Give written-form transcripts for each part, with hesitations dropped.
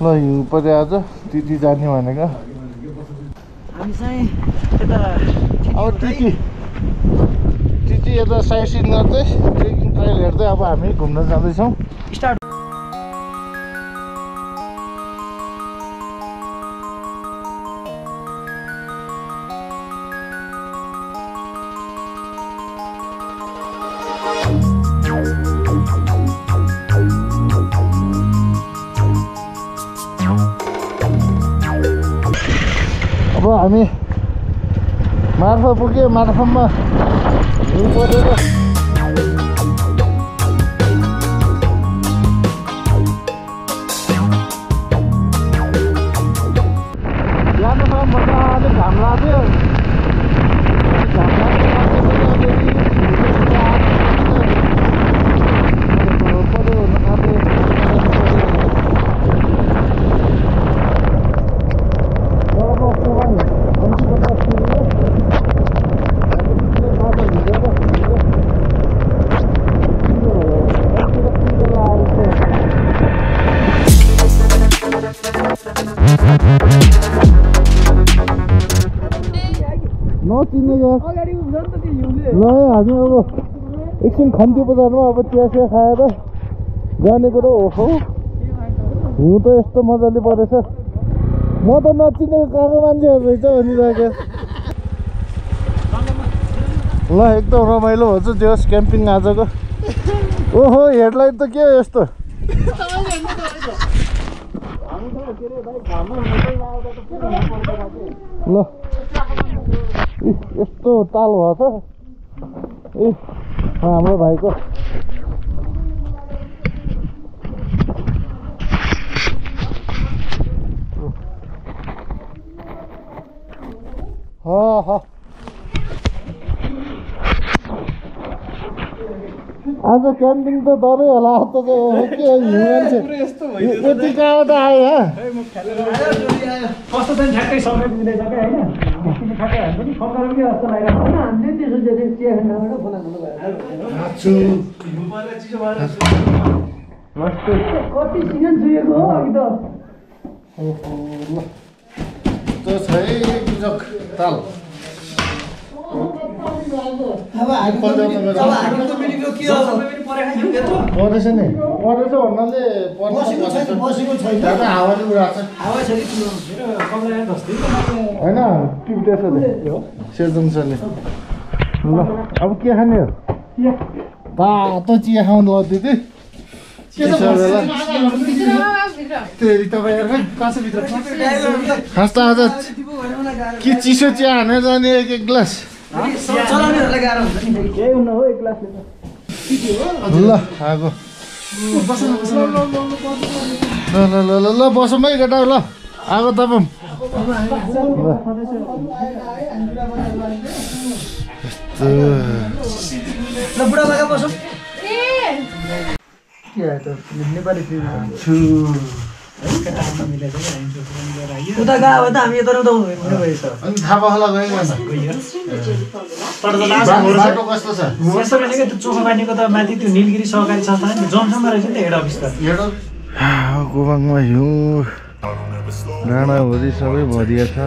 ल हिउँ परे आज टिटी जाने भनेको हामी चाहिँ यता अब टिटी यता साइड सिन गर्दै ट्रेकिङ ट्रायल हेर्दै अब हामी घुम्न जाँदैछौँ स्टार्ट अब हामी मार्फा पुग्यो मार्फामा हिउँ परेर जानुसम्म मजाले घाम लाग्यो नचिनेको ल हामी अब एकछिन खन्ती बजारमा अब चिया खाएर जाने कुरो हो हिउँ त यस्तो मजाले परेछ म त नचिनेको गएको मान्छेहरू रहेछ भनिरहेको ल एकदम रमाइलो हुन्छ त्यो क्याम्पिङ आजको ओहो हेडलाइट त के हो यस्तो ल यस्तो ताल भएको छ ए हाम्रो भाइको आज क्याम्पिङ त डरै होला त के हिउँ मान्छे यति कहाँबाट आयो कस्तो चाहिँ ठ्याक्कै समय पुग्दैछ क्या होइन ठ्याक्कै हाल्छ नि फोन गरेर के जस्तो लागिरहेको होइन हामीले त्यसो चिया खानाबाट फोन हाल्नु भयो कति सिजन चुहेको हो अघि त ताल परेछ नि परेछ भन्नाले हावाले उडाएको छ होइन टिप्टेछ सेजोङसले ल अब के खाने हो तातो चिया खाउनु लग्दै थियो खास त आज के चिसो चिया हानेर जाने एक ग्लास ल आगो ल बसौँ है केटा ल आगो तपाईँ उता गयो त हामी यता उता हुने भएछ अनि थापा होला गएको बाटो कस्तो छ त्यो चोखो बानीको त माथि त्यो निलगिरी सहकारी संस्थान जमसम्म रहेछ नि त हेड अफिस त गोबाङमा हिउँ डाँडाभरि सबै भरिया छ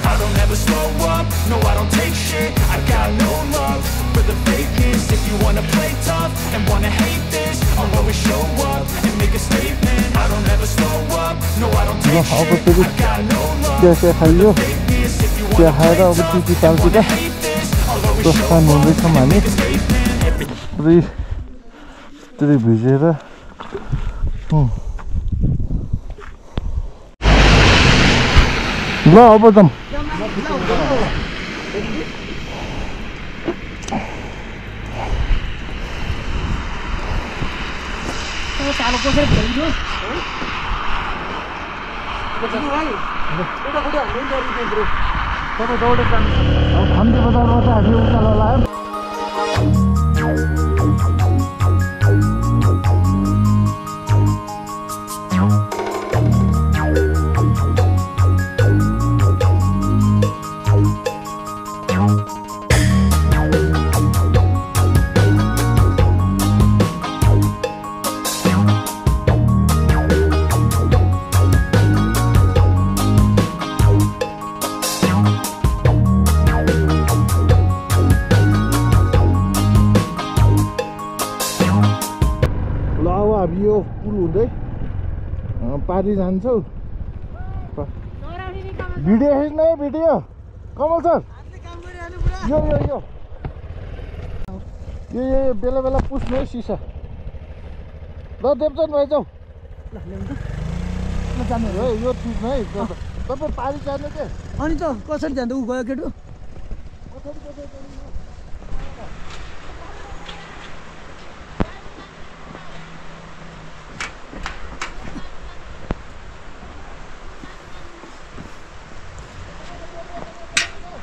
I don't ever slow up, no I don't take shit. I got no love for the fakeness. If you wanna play tough and wanna hate this, I'll always show up and make a statement. I don't ever slow up, no I don't take shit. I got no love चिया खाइयो चिया खाएर अब TT चालतिर प्रस्थान हुँदैछौँ हामी पुरै भिजेर ल अब जाऊँ खन्ती बजारमा चाहिँ हामी उकालो लाग्यो यो पुल हुँदै पारी जान्छौ भिडियो खिच्ने भिडियो कमल सर यो बेला बेला पुस्नु है सिसा ल देवचन भाइ जाऊ यो ठिक है तपाईँ पारी जाने के अनि त कसरी जान्छ ऊ गयो केटो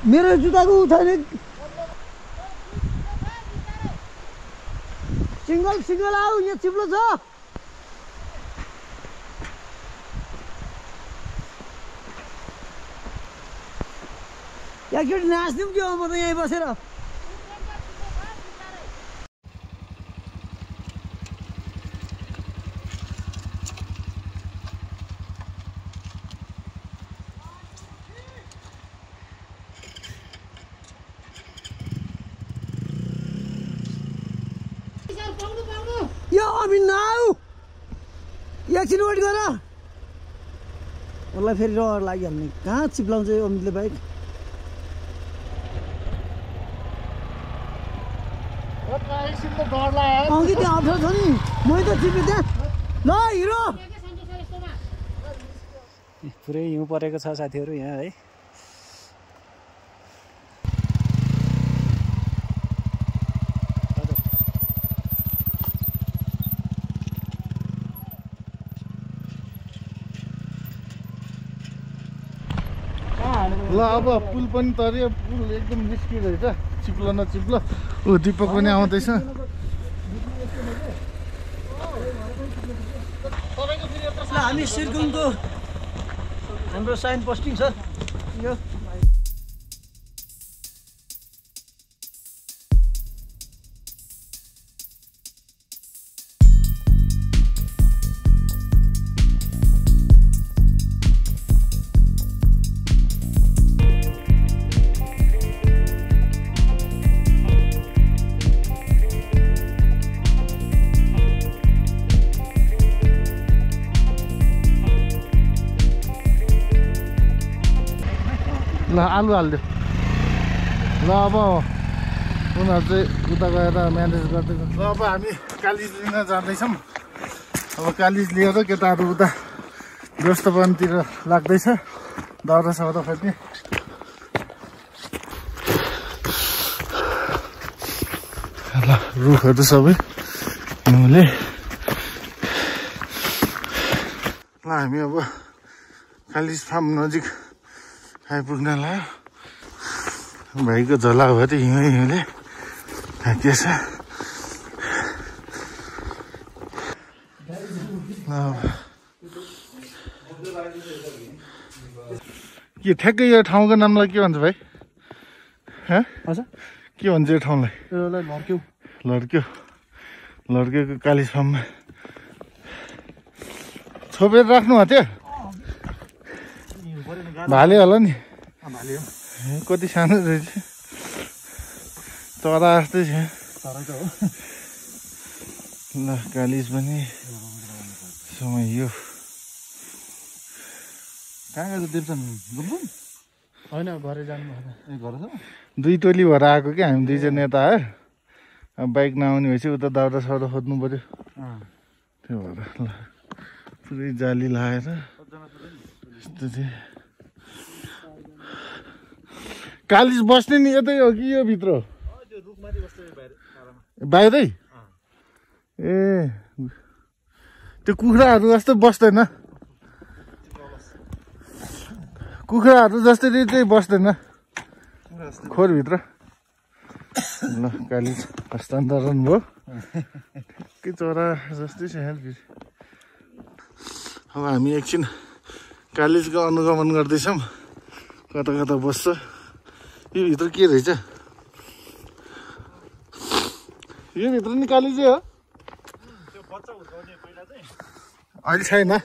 मेरो जुत्ताको छैन सिंगल आऊ यहाँ चिप्लो छ एकचोटि नाच्दिउँ कि म त यहीँ बसेर यो अमिन नाउ एकछिन वेट गर मलाई फेरि रहर लागिहाल्ने कहाँ चिप्लाउँछ यो अमितले बाइक अघि त्यहाँ अप्ठ्यारो छ नि मैले त चिपे त्यहाँ ल हिरो पुरै हिउँ परेको छ साथीहरू यहाँ है ल अब पुल पनि तर्यो पुल एकदम रिस्की रहेछ चिप्लो नचिप्लो ऊ दिपक पनि आउँदैछ हामी सिर्कुङको हाम्रो साइन पोस्टिङ छ यो ल आलु हालिदियो ल अब उनीहरू चाहिँ उता गएर म्यानेज गर्दै ल अब हामी कालिज लिन जाँदैछौँ अब कालिज लिएर केटाहरू उता व्यवस्थापनतिर लाग्दैछ दाउरा साउरा खोज्ने ल रुखहरू सबै हिउँले ल हामी अब कालिज फार्म नजिक आइपुग्न लाग्यो भाइको झोलाभरि हिउँले फ्याँकिएछ के ठ्याक्कै यो ठाउँको नामलाई के भन्छ भाइ के भन्छ यो ठाउँलाई लड्क्यो कालिज फार्ममा छोपेर राख्नु हो त्यो भाले होला नि कति सानो रहेछ चरा जस्तै छ ल कालिज पनि समय यो कहाँ गयो देवसन बुलबुल होइन घरै जानु भएन ए घर छ 2 टोली भएर आएको कि हामी 2 जना यता आयो अब बाइक नआउने भएपछि उता दाउरा साउरा खोज्नु पर्यो त्यो भएर ल पुरै जाली लगाएर यस्तो चाहिँ कालिज बस्ने नि यतै हो कि यो भित्र बाहिरै ए त्यो कुखुराहरू जस्तो बस्दैन कुखुराहरू जस्तै चाहिँ बस्दैन खोरभित्र ल कालिज हस्तान्तरण भयो के चरा जस्तै छ यहाँ फेरि अब हामी एकछिन कालिजको अनुगमन गर्दैछौँ कता कता बस्छ यो भित्र के रहेछ यो भित्र नि कालिजै हो अहिले छैन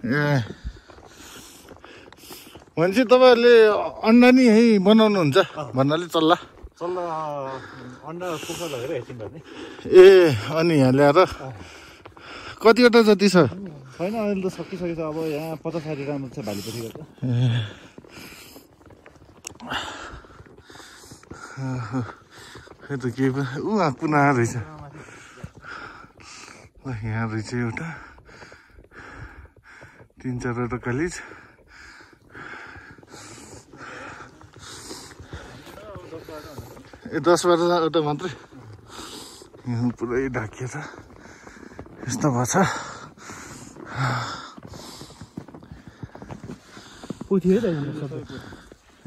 ए भनेपछि तपाईँहरूले अन्डा नि यहीँ बनाउनुहुन्छ भन्नाले चल्ला अन्डा कुखुरा लगेर एकछिन गर्ने ए अनि यहाँ ल्याएर कतिवटा जति छ छैन अहिले त सकिसकेको छ अब यहाँ 50-60 राम्रो छ भालीपछि गर्छ खै त के ऊ कुना रहेछ ल यहाँ रहेछ एउटा 3-4वटा कालिज ए 10-12वटा मात्रै यहाँ पुरै ढाकिएर यस्तो भएको छ पोथी है त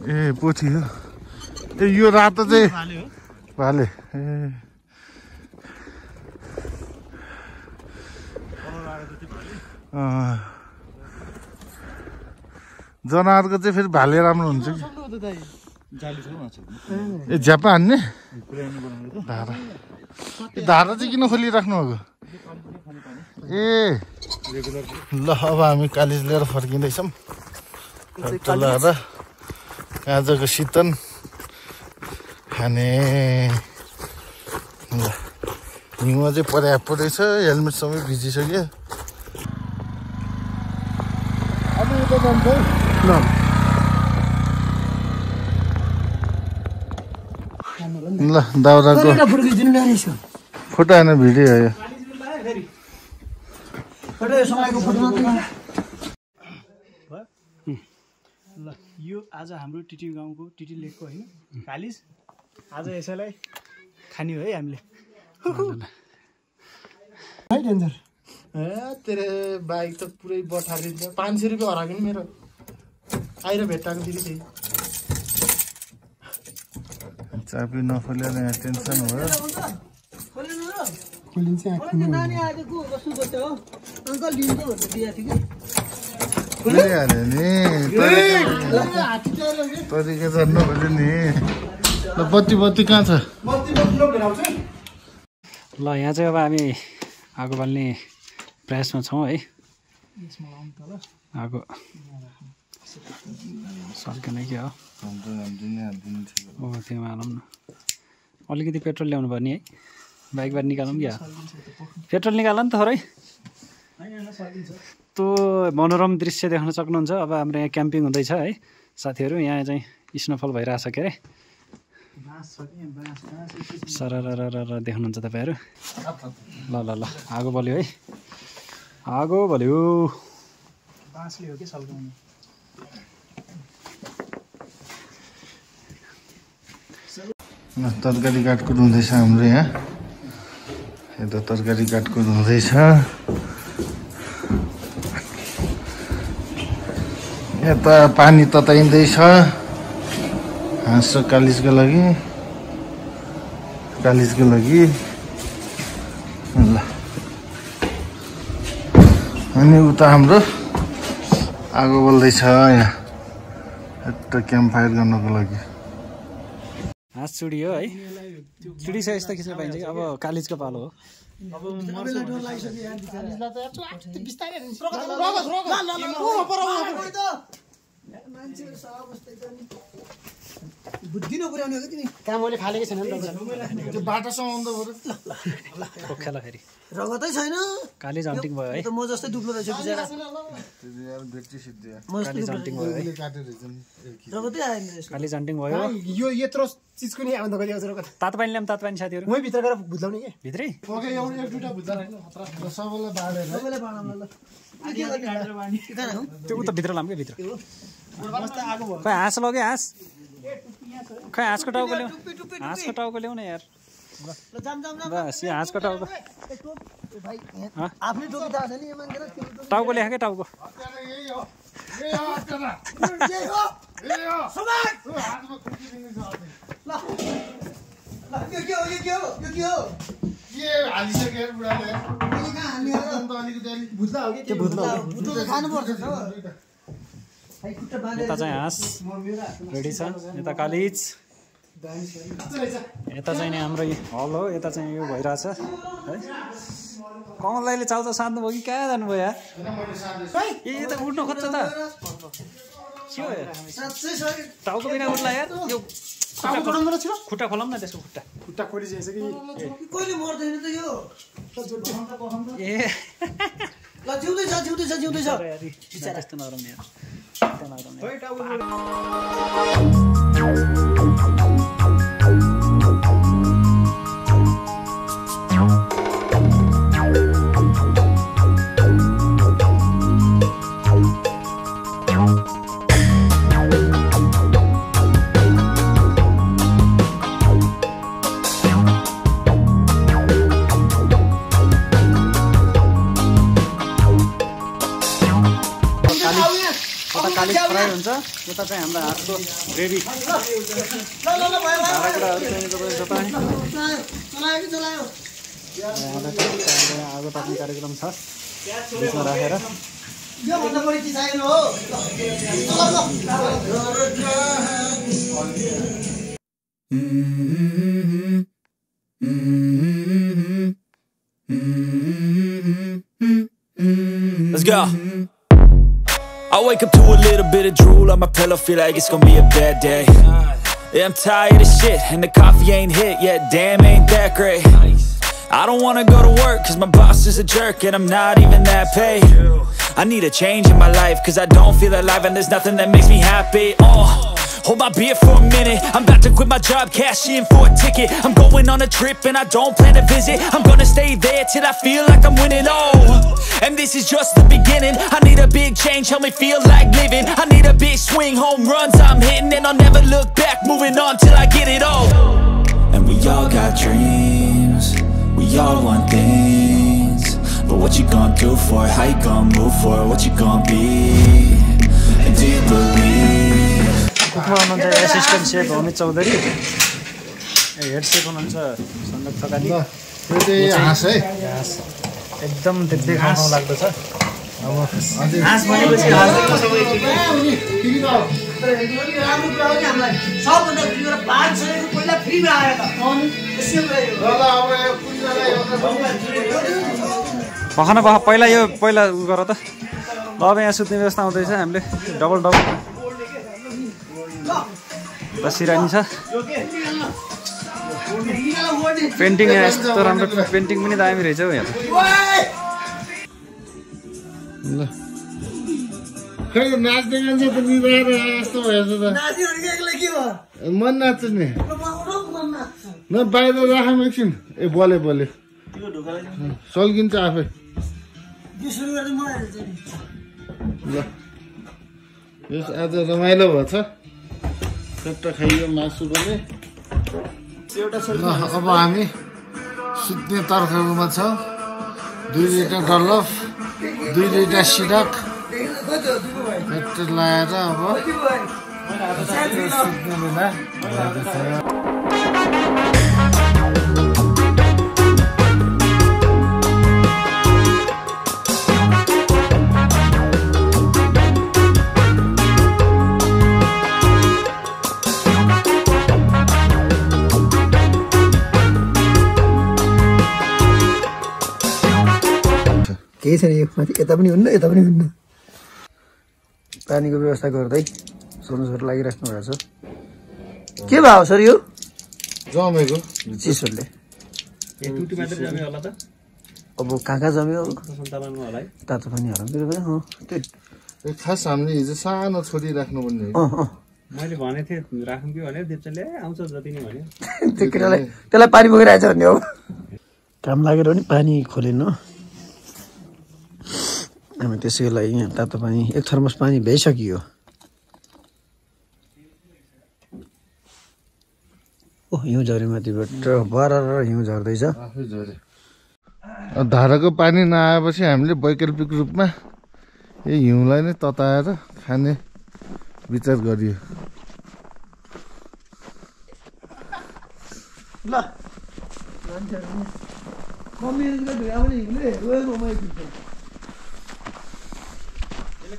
ए पोथी हो ए यो रातो चाहिँ भाले ए जनावरको चाहिँ फेरि भाले राम्रो हुन्छ कि ए झ्यापा हान्ने धारा धारा चाहिँ किन खोलिराख्नु भएको ए ल अब हामी कालिज लिएर फर्किँदैछौँ लगाएर काँचोको शीतन खाने ल हिउँमा चाहिँ पर्याप्त रहेछ हेलमेट सबै भिजिसक्यो अब उता जान्छ ल ल दाउराको फोटो होइन भिडियो हो ल यो आज हाम्रो टिटी गाउँको टिटी लेकको होइन कालिज आज यसैलाई खाने हो है हामीले डेन्जर तेरे बाइक त पुरै बठारिन्छ 500 रुपियाँ हराएको नि मेरो आएर भेट्टाएको फेरि त्यही चाबी नखोलेर यहाँ टेन्सन भयो खोलिहाल्यो नि तरिका झर्नु खोल्यो नि ल बत्ती कहाँ छ ल यहाँ चाहिँ अब हामी आगो बाल्ने प्रयासमा छौँ है आगो सल्केन क्या हो त्योमा हालौँ न अलिकति पेट्रोल ल्याउनु पर्ने है बाइकबाट निकालौँ क्या पेट्रोल निकाल नि त थोरै त्यो मनोरम दृश्य देख्न सक्नुहुन्छ अब हाम्रो यहाँ क्याम्पिङ हुँदैछ है साथीहरू यहाँ चाहिँ स्नोफल भइरहेछ के अरे सरर देख्नुहुन्छ तपाईँहरू ल ल ल आगो बल्यो है आगो बल्यो बाँसले हो कि सल्काउने तरकारी काटकुट हुँदैछ हाम्रो यहाँ यता तरकारी काटकुट हुँदैछ यता पानी तताइँदैछ हाँस कालिजको लागि ल अनि उता हाम्रो आगो बल्दैछ यहाँ यता क्याम्प फायर गर्नको लागि हाँस चुडी हो है चुडी छ यस्तो खिच्न पाइन्छ कि अब कालिजको पालो हो बुद्धि नपुर्याउने हो कि तिमी काम मैले फालेकै छैन नि त त्यो बाटोसम्म आउँदा बरु खोक्खेला फेरि रगतै छैन काली जन्टिङ भयो है त म जस्तै दुब्लो रहेछ बिचरा काली जन्टिङ भयो है रगतै आएन यसको काली जन्टिङ भयो यो यत्रो चिजको नि आउँदा कति आउँछ रगत तातो पानी ल्याउँ तातो पानी साथीहरू मै भित्र गएर भुत्लाउने के भित्रै ओके एउटा एक दुईटा भुत्ला हैन खतरा सबैलाई बाडेर सबैले बाँड्न ल त्यो उता भित्र लाम के भित्र खै हाँस लग्यो हाँस खै हाँसको टाउको ल्याऊ हाँसको टाउको ल्याउ न यार बस यो हाँसको टाउको आफ्नै टोपी थाहा छैन यो मान्छेलाई टाउको ल्याए क्या टाउको यता चाहिँ हाँस रेडी छ यता कालिज यता चाहिँ नि हाम्रो हल हो यता चाहिँ यो भइरहेछ है कमलदाइले चाउचाउ साध्नु भयो कि कहाँ जानुभयो यार ए यता उठ्नु खोज्छ त के हो यार टाउको बिना उठ्ला यार यो खुट्टा खोलाउँ न त्यसको खुट्टा खोलिसकेछ कि कहिले मर्दैन त यो ए ल जिउँदैछ त्यस्तो नराउने यार कालिज फ्राई हुन्छ यता चाहिँ हाम्रो हातको रेडी भाँडाकुँडाहरू चाहिने तपाईँ आगो ताप्ने कार्यक्रम छ बिचमा राखेर Let's go. I wake up to a little bit of drool on my pillow, feel like it's gonna be a bad day. Yeah, I'm tired of shit, and the coffee ain't hit yet, damn, ain't that great. I don't wanna go to work, cause my boss is a jerk, and I'm not even that paid. I need a change in my life, cause I don't feel alive, and there's nothing that makes me happy. Hold my beer for a minute, I'm about to quit my job, cash in for a ticket. I'm going on a trip and I don't plan to visit. I'm gonna stay there till I feel like I'm winning, and this is just the beginning. I need a big change, help me feel like living. I need a big swing, home runs I'm hitting, and I'll never look back, moving on till I get it all. And we all got dreams, we all want things, but what you gonna do for it, how you gonna move for it, what you gonna be, and do you believe? कुकमा हुनुहुन्छ assistant chef Amit Chaudhary head chef हुनुहुन्छ सन्दक थकाली हाँस है एकदम देख्दै खानु लाग्दो छ हाँस भनेपछि सबभन्दा ठुलो 500 पहिला फ्रीमा आयो त भखना पहिला यो पहिला उ गर त ल अब यहाँ सुत्ने व्यवस्था आउँदैछ हामीले डबल बसिरहने छ पेन्टिङ यस्तो राम्रो पेन्टिङ पनि दामी रहेछ हौ यहाँ ल खै नाच्दै गान्छ त निभाएर यस्तो भएछ त मन नाच्छु नि न बाहिर राखौँ एकछिन ए बोले सल्किन्छ आफै ल यस आज रमाइलो भएछ चट्टा खाइयो मासु पनि अब हामी सुत्ने तर्खरमा छ 2 लिटर डल्लफ 2 लिटर सिडक लगाएर अब सुत्ने बेला केही छैन यो माथि यता पनि हुन्न यता पनि हुन्न पानीको व्यवस्था गर्दै सोनुसहरू लागिराख्नु भएको छ के भाउ सर यो जमेको चिसोले ए टुटी मात्र जम्यो होला त अब कहाँ जम्यो सन्तानमा होला है तातो पानी हराउँदै भयो त्यो खास हामीले हिजो सानो छोरी राख्नुपर्ने मैले भनेको थिएँ राखौँ कि भने दिप्चनले आउँछ जति नै भन्यो त्यो केटालाई त्यसलाई पानी बोकेर आएछ भन्ने हो काम लागेर पनि पानी खोलेन हामी त्यसैको लागि यहाँ तातो पानी 1 थर्मस पानी भइसकियो ओ हिउँ झऱ्यो माथिबाट बरार हिउँ झर्दैछ आफै झरे धाराको पानी नआएपछि हामीले वैकल्पिक रूपमा यही हिउँलाई नै तताएर खाने विचार गरियो ल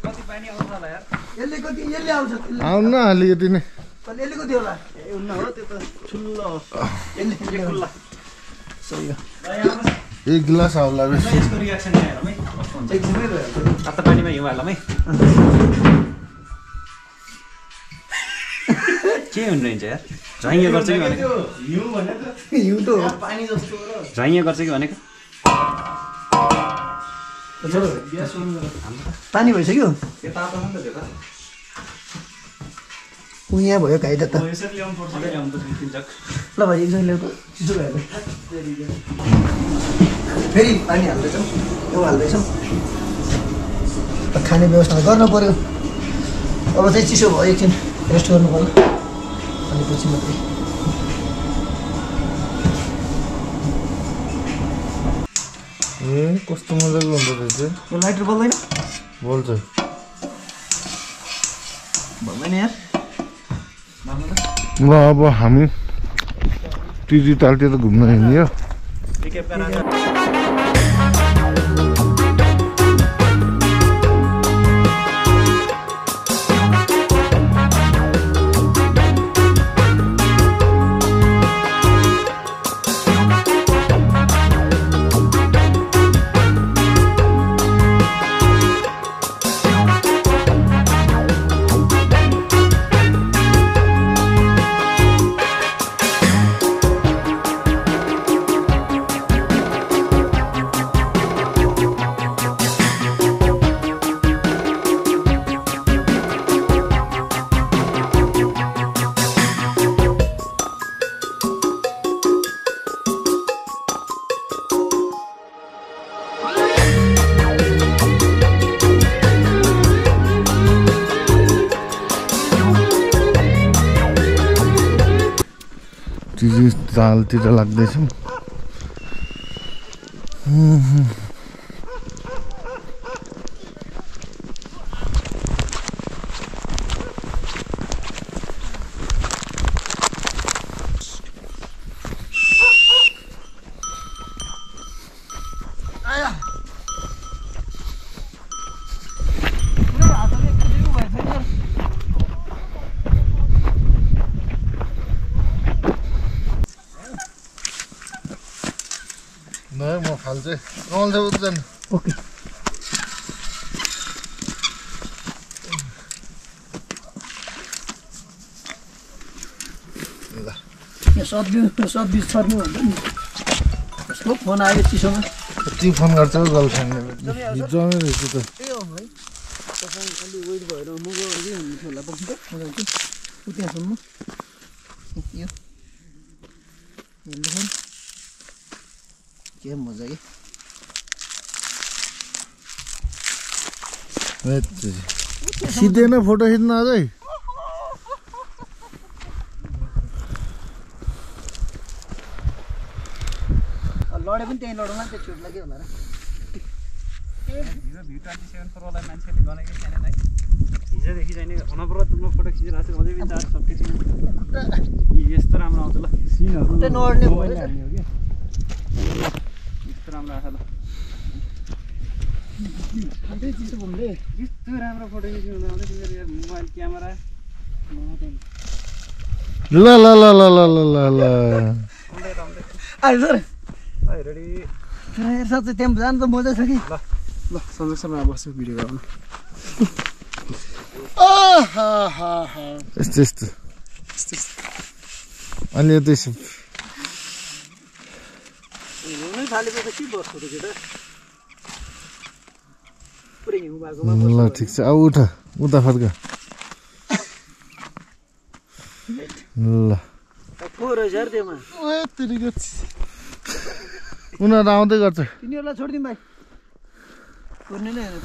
कति पानी आउँछ होला यार यसले आउँछ आउनु न अलिकति नै यसले कति होला ए हुन्न हो त्यो त ठुलो हो यसले खुल्ला सही हो एक गिलास आउला यसको रियाक्सन हेरौँ है एकदमै भयो तातो पानीमा हिउँ हालौँ है के हुनु रहेछ यार झैँगे गर्छ कि भनेको हिउँ त हो पानी जस्तो हो झैँगे गर्छ कि भनेको पानी भइसक्यो ऊ यहाँ भयो घाइटा त यसरी ल्याउनु पर्छ ल्याउनु त 2-3 जग ल भाइ एकजना ल्याएको चिसो भयो फेरि पानी हाल्दैछौँ यो हाल्दैछौँ खाने व्यवस्था गर्नु पर्यो अब चाहिँ चिसो भयो एकछिन रेस्ट गर्नु पर्यो अनि पछि मात्रै ए कस्तो मजाको हुँदो रहेछ यो लाइटर बल्दैन बोल्छ भन्दैन यार ल अब हामी टिटी तालतिर घुम्न हिँड्यो टिटी तालतिर लाग्दैछौँ म फाल्छु कमल छ उता जानु ओके ल यहाँ सब्जी छर्नु भन्छ नि कसको फोन आयो चिसोमा कति फोन गर्छ गर्लफ्रेन्डले हिजो नै रहेछ त त्यही हो है तपाईँ अलि वेट भएर म गएर हुन्छ होला बस्नु त म जान्छु उ त्यहाँसम्म यो हेर्नु के मजा कि सिधै नै फोटो खिच्न अझै लडे पनि त्यहीँ लडौँला त्यो चोटलाई के होला र हिजो V27 प्रोलाई मान्छेले गनेकै छैन है हिजोदेखि चाहिँ नि अनवरत म फोटो खिचिरहेको छु अझै पनि चार्ज सकिएछ यस्तो राम्रो आउँछ ल सिनहरू खुट्टा नअड्ने भयो यस्तो राम्रो आछ ल अन्त चिसो घुम्दै यस्तो राम्रो फोटो खिच्नु आउँछ तिमीहरू यार मोबाइल क्यामेरा ल ल ल ल ल ल ल ल आयो सर रेडी यार साँच्चै त्यहाँ जानु त मजा छ कि ल संरक्षणमा बस्छु भिडियो गर्नु यस्तो यस्तो अनि यो त्यसो हिउँनै थालेपछि के बस्छ त केटा पुरै हिउँ भएकोमा ल ठिक छ अब उठ उता फर्क ल 4000 त्यसमा ओए तेरीको उनीहरू आउँदै गर्छ तिनीहरूलाई छोडिदिउँ भाइ कुर्ने नै हैन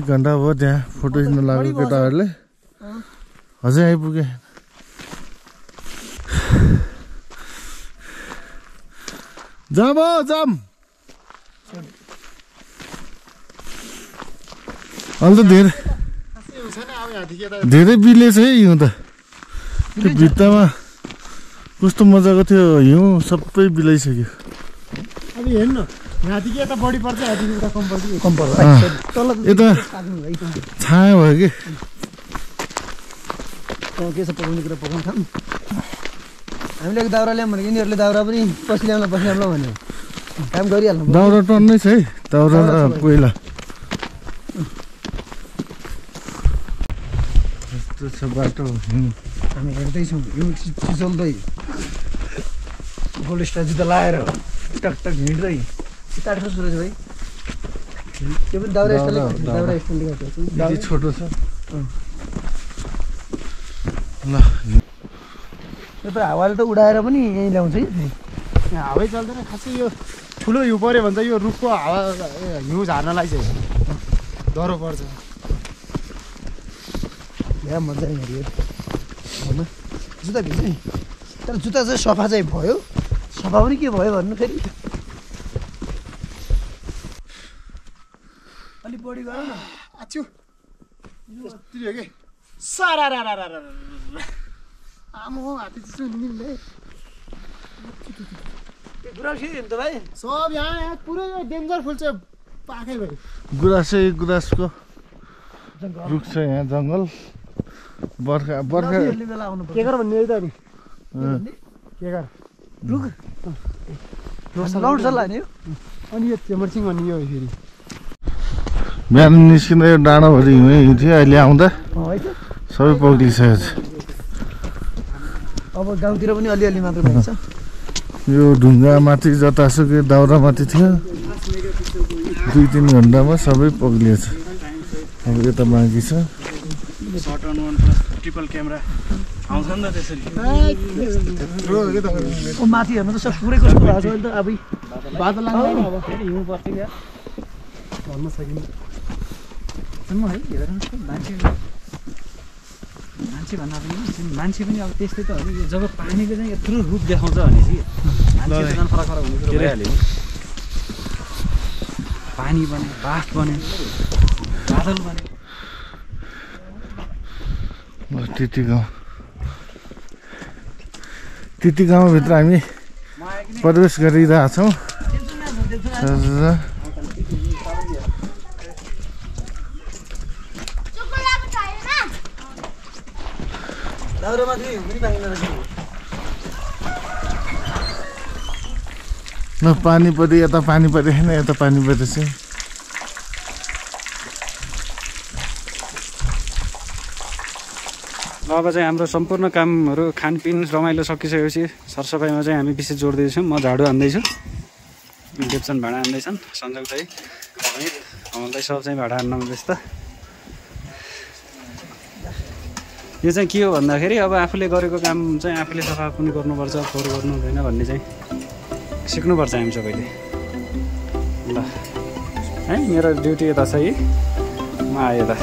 1 घन्टा भयो त्यहाँ फोटो खिच्न लाग्यो केटाहरूले अझै आइपुगे जाम जाम अहिले त धेरै बिलेछ है हिउँ त त्यो भित्तामा कस्तो मजाको थियो हिउँ सबै बिलाइसक्यो अब हेर्नु न यहाँदेखि यता बढी पर्छ यहाँदेखि उता कम पर्छ यता छाया भयो कि के छ पकाउने कुरा पकाउनु थाम हामीले एक दाउरा ल्याऊँ भने यिनीहरूले दाउरा पनि पछि ल्याउँला भन्यो काम गरिहाल्नु दाउरा टन्नै छ है दाउरा पहिला यस्तो छ बाटो हामी हेर्दैछौँ हिउँ चिसल्दै गोल्ड स्टार जुत्ता लगाएर टकटक हिँड्दै टाढो सुरज भाइ त्यो पनि दाउरा स्टाइल छोटो छ ल यो त हावाले त उडाएर पनि यहीँ ल्याउँछ है यहाँ हावै चल्दैन खासै यो ठुलो हिउँ पऱ्यो भने त यो रुखको हावा हिउँ झार्नलाई चाहिँ डह्रो पर्छ यहाँ मजा हेऱ्यो होइन जुत्ता भिज्छ नि तर जुत्ता चाहिँ सफा चाहिँ भयो सफा पनि के भयो भन्नु फेरि अलिक बढी गर न आच्छु यस्तो के सारा आमो हात्ती चिसो निले त्यो गुराँसी नि त भाइ सब यहाँ पुरै यो डेन्जर फुल चाहिँ पाकै भयो गुराँसको रुख छ यहाँ जङ्गल बर्खा बेला आउनु के गर भन्ने त अनि के गर रुख लाउड चल्ला नि अनि यो चेमरसिङ भन्ने यो फेरि बिहान निस्किँदा यो डाँडाभरि हिउँ थियो अहिले आउँदा सबै पक्रिसकेको छ अब गाउँतिर पनि अलिअलि मात्र भइन्छ यो ढुङ्गा माथि जतासुकै दाउरा माथि थियो 2-3 घन्टामा सबै पग्लिएछ अब यता बाँकी छ shirt on OnePlus triple camera आउँछ नि त त्यसरी माथि हेर्नु त सब पुरै कस्तो भएको छ अहिले त अब बादल लाग्दैन अब फेरि हिउँ पर्छ क्या भन्न सकिन्न है हेर्नुहोस् त मान्छे भन्दा पनि मान्छे पनि अब त्यस्तै त हो नि जब पानीको चाहिँ यत्रो रूप देखाउँछ भने चाहिँ मान्छे झन् फरक फरक हुने कुरो भइहाल्यो नि पानी बने बाफ बने बादल बने त्यति गाउँभित्र हामी प्रवेश गरिरहेछौँ ल पानी पऱ्यो यता पानी पऱ्यो होइन यता पानी पऱ्यो चाहिँ अब चाहिँ हाम्रो सम्पूर्ण कामहरू खानपिन रमाइलो सकिसकेपछि सरसफाइमा चाहिँ हामी विशेष जोड दिँदैछौँ म झाडु हान्दैछु देवसन भाँडा हान्दैछन् सञ्जोग चाहिँ अमल दाइ सब चाहिँ भाँडा हान्न आउँदैछ त यो चाहिँ के हो भन्दाखेरि अब आफूले गरेको काम चाहिँ आफूले सफा पनि गर्नुपर्छ फोहोर गर्नु हुँदैन भन्ने चाहिँ सिक्नुपर्छ हामी सबैले ल है मेरो ड्युटी यता छ है म आएँ यता